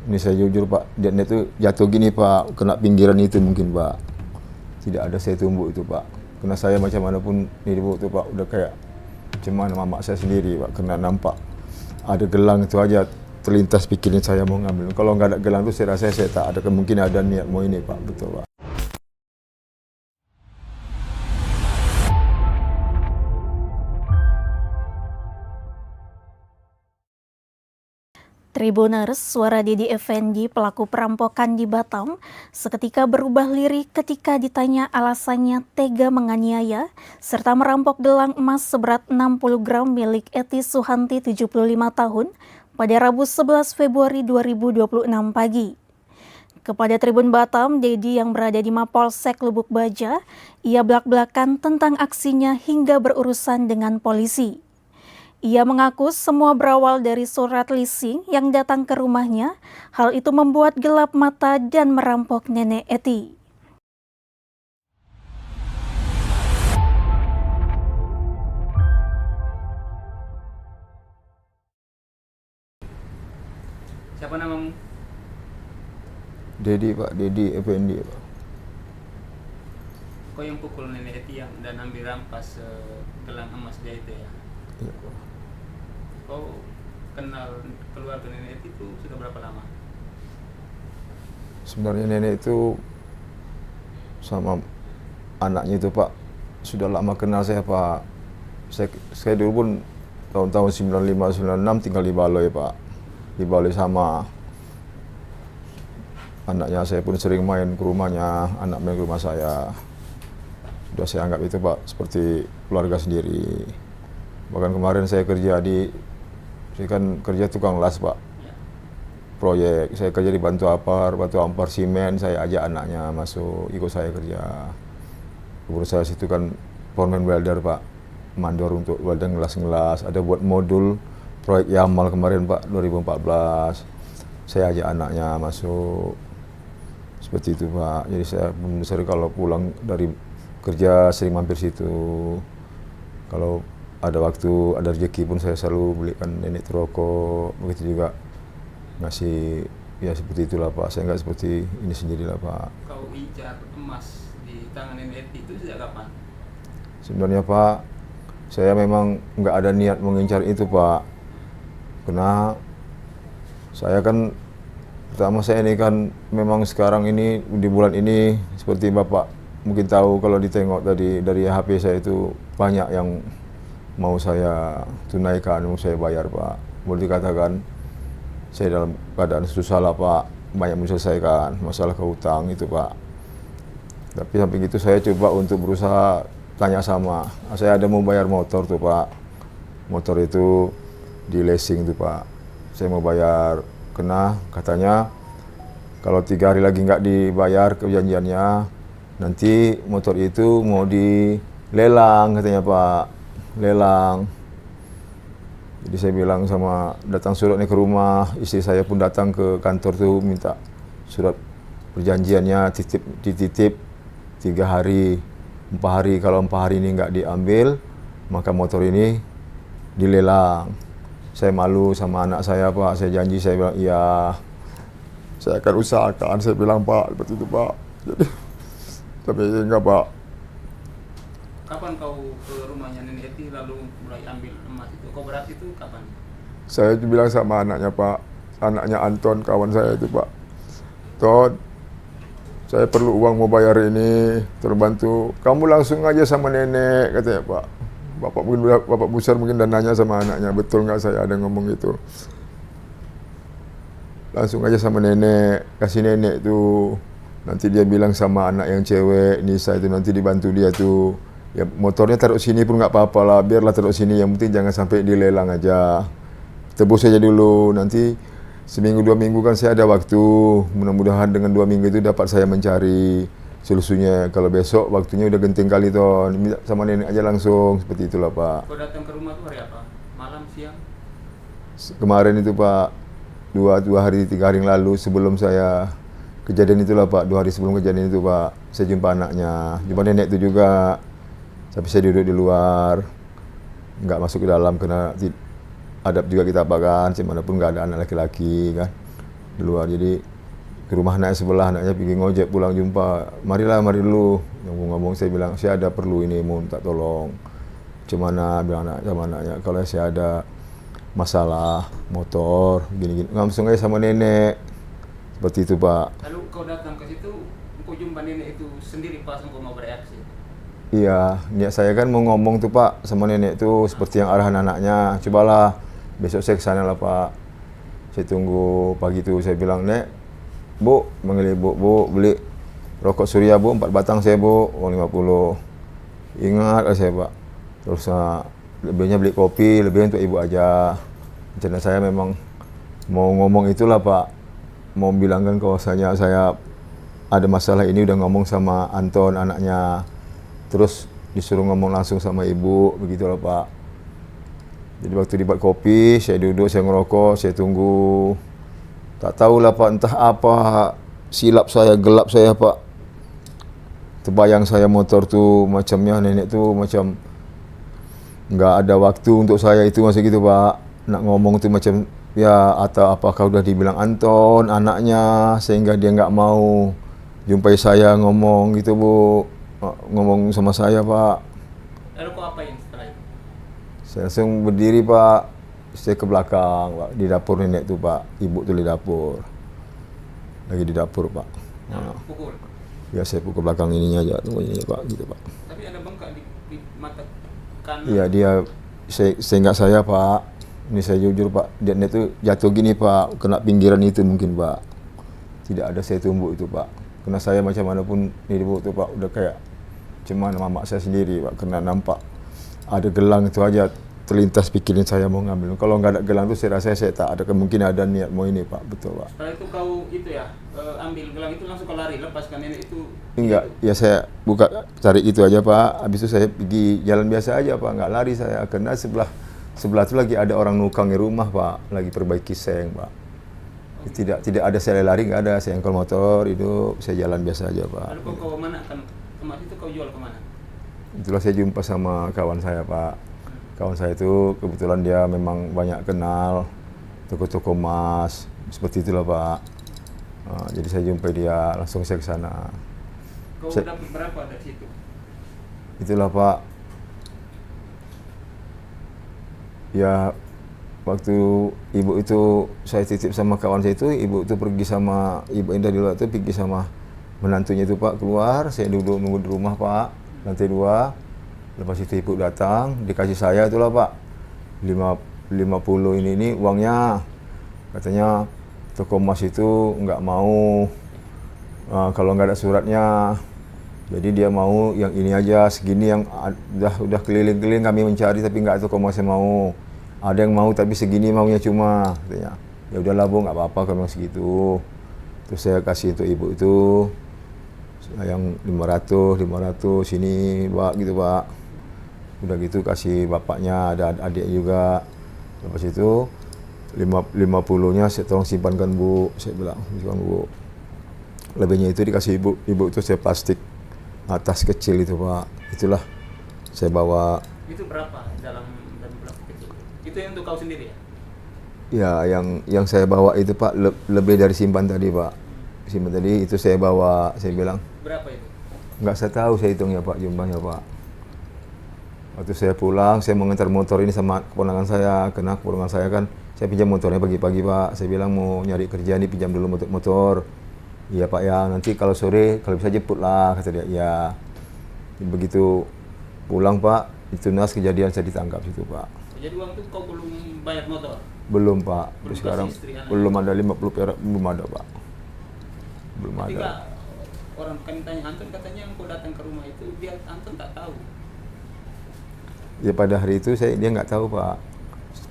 Ini saya jujur Pak, dia itu jatuh gini Pak, kena pinggiran itu mungkin Pak. Tidak ada saya tumbuk itu Pak. Karena saya macam mana pun di tubuh itu Pak, udah kayak macam mana mamak saya sendiri Pak, kena nampak. Ada gelang itu aja terlintas pikiran saya mau ngambil. Kalau nggak ada gelang itu saya rasa saya tak ada kemungkinan ada niat mau ini Pak, betul Pak. Tribuners, suara Dedi Effendi, pelaku perampokan di Batam, seketika berubah lirik ketika ditanya alasannya tega menganiaya, serta merampok gelang emas seberat 60 gram milik Eti Suhanti 75 tahun pada Rabu 11 Februari 2026 pagi. Kepada Tribun Batam, Dedi yang berada di Mapolsek Lubuk Baja, ia belak-belakan tentang aksinya hingga berurusan dengan polisi. Ia mengaku semua berawal dari surat leasing yang datang ke rumahnya. Hal itu membuat gelap mata dan merampok nenek Eti. Siapa namamu? Dedi Pak, Dedi Effendi Pak. Kau yang pukul nenek Eti dan ambil rampas gelang emas dia itu ya? Iya Pak. Kau kenal keluarga nenek Eti itu sudah berapa lama? Sebenarnya nenek itu sama anaknya itu Pak, sudah lama kenal saya Pak. Saya dulu pun tahun-tahun 95, 96 tinggal di Baloi Pak. Di Baloi sama anaknya saya pun sering main ke rumahnya, anak main ke rumah saya. Sudah saya anggap itu Pak seperti keluarga sendiri. Bahkan kemarin saya kan kerja tukang las Pak. Proyek, saya kerja di Batu Ampar Simen, saya ajak anaknya masuk, ikut saya kerja. Kemudian saya situ kan foreman welder Pak, mandor untuk welder ngelas-ngelas, ada buat modul proyek Yamal kemarin Pak, 2014. Saya ajak anaknya masuk, seperti itu Pak. Jadi saya sering kalau pulang dari kerja sering mampir situ. Kalau ada waktu, ada rezeki pun saya selalu belikan nenek rokok, begitu juga ngasih, ya seperti itulah Pak. Saya nggak seperti ini sendirilah Pak. Kau incar emas di tangan nenek Eti itu sejak kapan? Sebenarnya Pak, saya memang nggak ada niat mengincar itu Pak. Karena saya kan, pertama saya ini kan memang sekarang ini di bulan ini seperti Bapak mungkin tahu kalau ditengok tadi dari HP saya itu banyak yang mau saya tunaikan, mau saya bayar Pak. Boleh dikatakan saya dalam keadaan susah lah Pak, banyak menyelesaikan masalah kehutang itu Pak. Tapi sampai gitu saya coba untuk berusaha tanya sama, saya ada mau bayar motor tuh Pak. Motor itu di leasing tuh Pak. Saya mau bayar, kena katanya kalau 3 hari lagi nggak dibayar perjanjiannya, nanti motor itu mau dilelang katanya Pak. Lelang. Jadi saya bilang sama, datang suratnya ke rumah, istri saya pun datang ke kantor tuh minta surat perjanjiannya, dititip 3 hari, 4 hari. Kalau 4 hari ini nggak diambil, maka motor ini dilelang. Saya malu sama anak saya Pak, saya janji, saya bilang iya, saya akan usahakan, saya bilang Pak, seperti itu Pak. Jadi, tapi enggak Pak. Kapan kau ke rumahnya nenek Eti lalu mulai ambil emas itu? Kau berat itu kapan? Saya bilang sama anaknya Pak, anaknya Anton, kawan saya itu Pak, Ton, saya perlu uang mau bayar ini, terbantu. Kamu langsung aja sama nenek, katanya Pak. Bapak besar mungkin dan nanya sama anaknya, betul nggak saya ada ngomong itu? Langsung aja sama nenek, kasih nenek tuh. Nanti dia bilang sama anak yang cewek, Nisa itu nanti dibantu dia tuh. Ya motornya taruh sini pun nggak apa-apa lah, biarlah taruh sini, yang penting jangan sampai dilelang aja. Tebus aja dulu, nanti seminggu 2 minggu kan saya ada waktu, mudah-mudahan dengan 2 minggu itu dapat saya mencari solusinya. Kalau besok waktunya udah genting kali Ton, minta sama nenek aja langsung, seperti itulah Pak. Kau datang ke rumah tuh hari apa? Malam, siang? Kemarin itu Pak, 2 hari 3 hari yang lalu sebelum saya kejadian itulah Pak, 2 hari sebelum kejadian itu Pak, saya jumpa anaknya, jumpa nenek itu juga. Tapi saya duduk di luar, nggak masuk ke dalam karena adab juga kita apa kan, dimanapun nggak ada anak laki-laki kan. di luar. Jadi ke rumah anak sebelah, anaknya pergi ngojek pulang jumpa, mari dulu ngomong, saya bilang saya ada perlu ini mau minta tolong. Cemana bilang anak sama anaknya, kalau saya ada masalah motor gini langsung aja sama nenek, seperti itu Pak. Lalu kau datang ke situ, kau jumpa nenek itu sendiri pas kau mau bereaksi. Iya, niat saya kan mau ngomong tuh Pak sama nenek tuh seperti yang arahan anaknya, cobalah besok saya kesana lah Pak. Saya tunggu pagi tuh, saya bilang, Nek, Bu, manggil ibu, Bu, beli rokok Surya Bu, 4 batang saya Bu, uang 50. Ingat lah saya Pak. Terus lebihnya beli kopi, lebih untuk ibu aja. Rencana saya memang mau ngomong itulah Pak, mau bilangkan bahwasanya saya ada masalah ini, udah ngomong sama Anton anaknya. Terus disuruh ngomong langsung sama ibu, begitulah Pak. Jadi waktu dibuat kopi, saya duduk, saya ngerokok, saya tunggu. Tak tahulah Pak, entah apa silap saya, gelap saya Pak. Terbayang saya motor tuh macamnya nenek tuh macam nggak ada waktu untuk saya itu masa gitu Pak. Nak ngomong tuh macam ya, atau apakah udah dibilang Anton anaknya sehingga dia nggak mau jumpai saya ngomong gitu Bu. Ngomong sama saya Pak. Lalu kau apain setelah itu? Saya langsung berdiri Pak, saya ke belakang Pak, di dapur nenek tuh Pak, ibu tuh di dapur, lagi di dapur Pak. Pukul. Ya saya pukul belakang ininya aja, tuh ini Pak, gitu Pak. Tapi ada bengkak di mata kanan. Iya dia, saya nggak saya Pak, ini saya jujur Pak, dia tuh jatuh gini Pak, kena pinggiran itu mungkin Pak. Tidak ada saya tumbuk itu Pak, karena saya macam mana pun ini Bu tuh Pak, udah kayak cuman mamak saya sendiri Pak, kena nampak ada gelang itu aja terlintas pikirin saya mau ngambil. Kalau nggak ada gelang itu saya rasa saya tak ada kemungkinan ada niat mau ini Pak, betul Pak. Setelah itu kau itu ya, ambil gelang itu langsung kau lari, lepaskan nenek itu. Enggak, ya saya buka cari itu aja Pak. Habis itu saya pergi jalan biasa aja Pak, nggak lari saya. Karena sebelah itu lagi ada orang nukang di rumah Pak, lagi perbaiki seng Pak. Tidak ada saya lari, nggak ada. Saya engkol motor itu, saya jalan biasa aja Pak. Lalu kau kemana kan? Emas itu kau jual kemana? Itulah saya jumpa sama kawan saya Pak. Kawan saya itu kebetulan dia memang banyak kenal toko-toko emas, seperti itulah Pak. Jadi saya jumpai dia, langsung saya ke sana. Kau dapat berapa dari situ? Itulah Pak. Ya waktu ibu itu saya titip sama kawan saya itu, ibu itu pergi sama ibu Indah di luar itu pergi sama menantunya itu Pak keluar, saya duduk nunggu di rumah Pak, lantai 2. Lepas itu ibu datang, dikasih saya itulah Pak 50 ini uangnya. Katanya toko emas itu nggak mau kalau nggak ada suratnya. Jadi dia mau yang ini aja segini, yang udah keliling-keliling kami mencari tapi nggak toko emasnya mau. Ada yang mau tapi segini maunya cuma, katanya. Ya udahlah Bu, nggak apa-apa kalau segitu. Terus saya kasih untuk ibu itu yang 500 sini Pak gitu Pak. Udah gitu kasih bapaknya, ada adik juga. Lepas itu 50-nya saya tolong simpankan Bu, saya bilang simpan Bu. Lebihnya itu dikasih ibu itu saya plastik atas kecil itu Pak. Itulah saya bawa. Itu berapa dalam plastik kecil? Itu yang untuk kau sendiri ya? Ya yang saya bawa itu Pak lebih dari simpan tadi Pak. Simpan tadi itu saya bawa, saya bilang. Berapa itu? Nggak saya tahu saya hitungnya Pak, jumlahnya Pak. Waktu saya pulang, saya mengantar motor ini sama keponakan saya, karena keponakan saya kan, saya pinjam motornya pagi-pagi Pak. Saya bilang mau nyari kerja nih, pinjam dulu motor. Iya Pak ya, nanti kalau sore, kalau bisa jemput lah, kata dia. Iya. Begitu pulang Pak, itu nas kejadian saya ditangkap situ Pak. Jadi uang itu kau belum bayar motor? Belum Pak, Belum sekarang kasih istri, anak? belum ada 50 perak, belum ada Pak. Belum Ketika ada. orang kami tanya Anton, katanya yang kau datang ke rumah itu, dia Anton tak tahu. Ya pada hari itu dia nggak tahu Pak.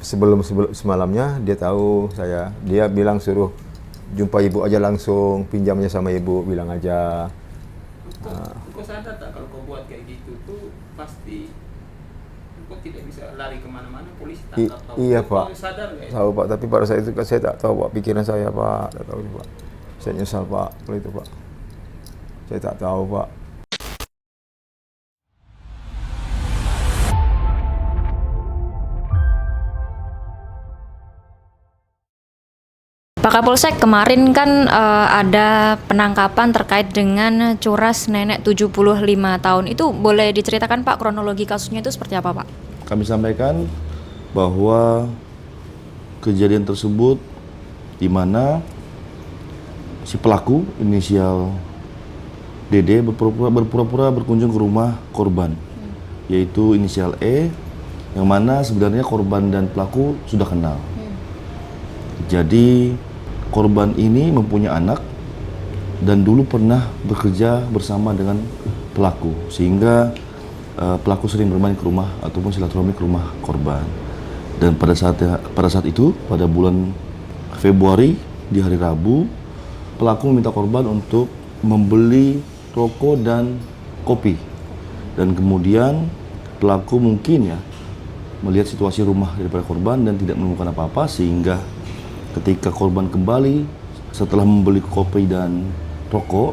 Sebelum semalamnya dia tahu saya. Dia bilang suruh jumpa ibu aja langsung, pinjamnya sama ibu, bilang aja. Kau sadar tak kalau kau buat kayak gitu tuh pasti kau tidak bisa lari kemana-mana, polisi tangkap kau. Iya Kau Pak. sadar nggak ya? Tahu Pak, tapi pada saat itu saya tak tahu Pak, pikiran saya Pak, tak tahu Pak. Saya nyesal Pak, kalau itu Pak. Saya tak tahu Pak. Pak Pak Kapolsek, kemarin kan ada penangkapan terkait dengan curas nenek 75 tahun. Itu boleh diceritakan Pak kronologi kasusnya itu seperti apa Pak? Kami sampaikan bahwa kejadian tersebut di mana si pelaku inisial DD berpura-pura berkunjung ke rumah korban, yaitu inisial E, yang mana sebenarnya korban dan pelaku sudah kenal. Jadi korban ini mempunyai anak dan dulu pernah bekerja bersama dengan pelaku, sehingga pelaku sering bermain ke rumah ataupun silaturahmi ke rumah korban. Dan pada saat itu, pada bulan Februari di hari Rabu, pelaku meminta korban untuk membeli rokok dan kopi. Dan kemudian pelaku mungkin ya melihat situasi rumah daripada korban dan tidak menemukan apa-apa, sehingga ketika korban kembali setelah membeli kopi dan rokok,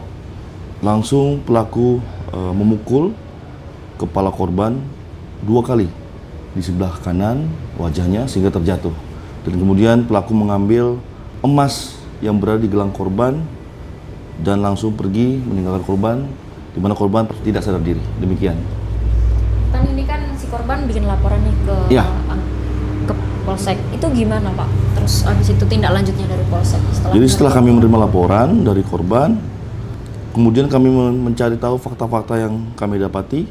langsung pelaku memukul kepala korban 2 kali di sebelah kanan wajahnya sehingga terjatuh. Dan kemudian pelaku mengambil emas yang berada di gelang korban dan langsung pergi meninggalkan korban, di mana korban tidak sadar diri. Demikian. Kan ini kan si korban bikin laporan nih ke Ya. ke Polsek. Itu gimana Pak? Terus habis itu tindak lanjutnya dari Polsek? Jadi setelah kami menerima laporan dari korban, kemudian kami mencari tahu fakta-fakta yang kami dapati,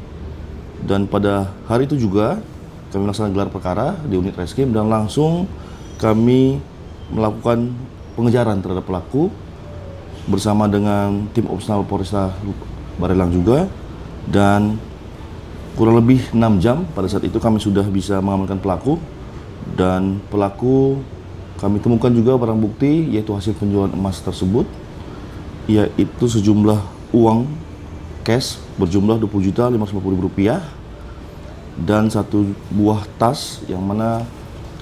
dan pada hari itu juga kami melaksanakan gelar perkara di unit reskrim dan langsung kami melakukan pengejaran terhadap pelaku bersama dengan tim operasional Polresta Barelang juga, dan kurang lebih 6 jam pada saat itu kami sudah bisa mengamankan pelaku. Dan pelaku kami temukan juga barang bukti, yaitu hasil penjualan emas tersebut, yaitu sejumlah uang cash berjumlah Rp20.550.000 dan 1 buah tas yang mana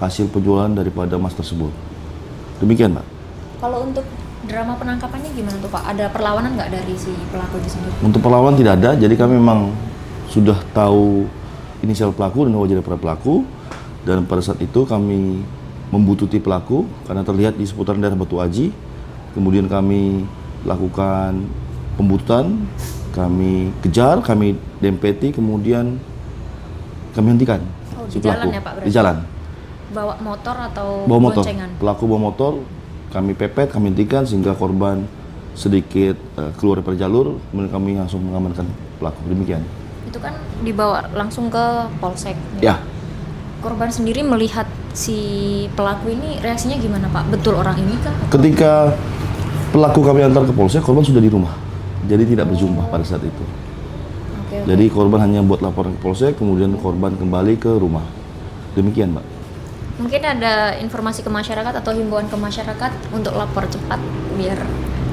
hasil penjualan daripada emas tersebut. Demikian Pak. Kalau untuk drama penangkapannya gimana tuh Pak? Ada perlawanan nggak dari si pelaku itu sendiri? Untuk perlawanan tidak ada, jadi kami memang sudah tahu inisial pelaku dan wajah daripada pelaku, dan pada saat itu kami membututi pelaku karena terlihat di seputaran daerah Batu Aji. Kemudian kami lakukan pembuntutan, kami kejar, kami dempeti, kemudian kami hentikan di jalan ya Pak berarti? Di jalan. Bawa motor atau Bawa motor. boncengan? Pelaku bawa motor, kami pepet, kami hentikan sehingga korban sedikit keluar dari jalur, kemudian kami langsung mengamankan pelaku. Demikian. Itu kan dibawa langsung ke Polsek. Ya. Korban sendiri melihat si pelaku ini reaksinya gimana Pak? Betul orang ini kah? Ketika pelaku kami antar ke Polsek, korban sudah di rumah, jadi tidak berjumpa pada saat itu. Oke. Jadi korban hanya buat laporan ke Polsek, kemudian korban kembali ke rumah. Demikian Mbak. Mungkin ada informasi ke masyarakat atau himbauan ke masyarakat untuk lapor cepat biar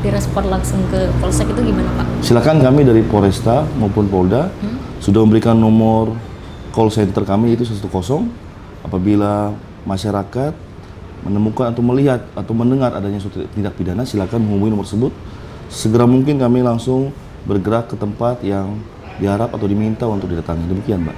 direspon langsung ke Polsek, itu gimana Pak? Silakan, kami dari Polresta maupun Polda sudah memberikan nomor call center kami, yaitu 110. Apabila masyarakat menemukan atau melihat atau mendengar adanya suatu tindak pidana, silakan menghubungi nomor tersebut. Segera mungkin kami langsung bergerak ke tempat yang diharap atau diminta untuk didatangi. Demikian Mbak.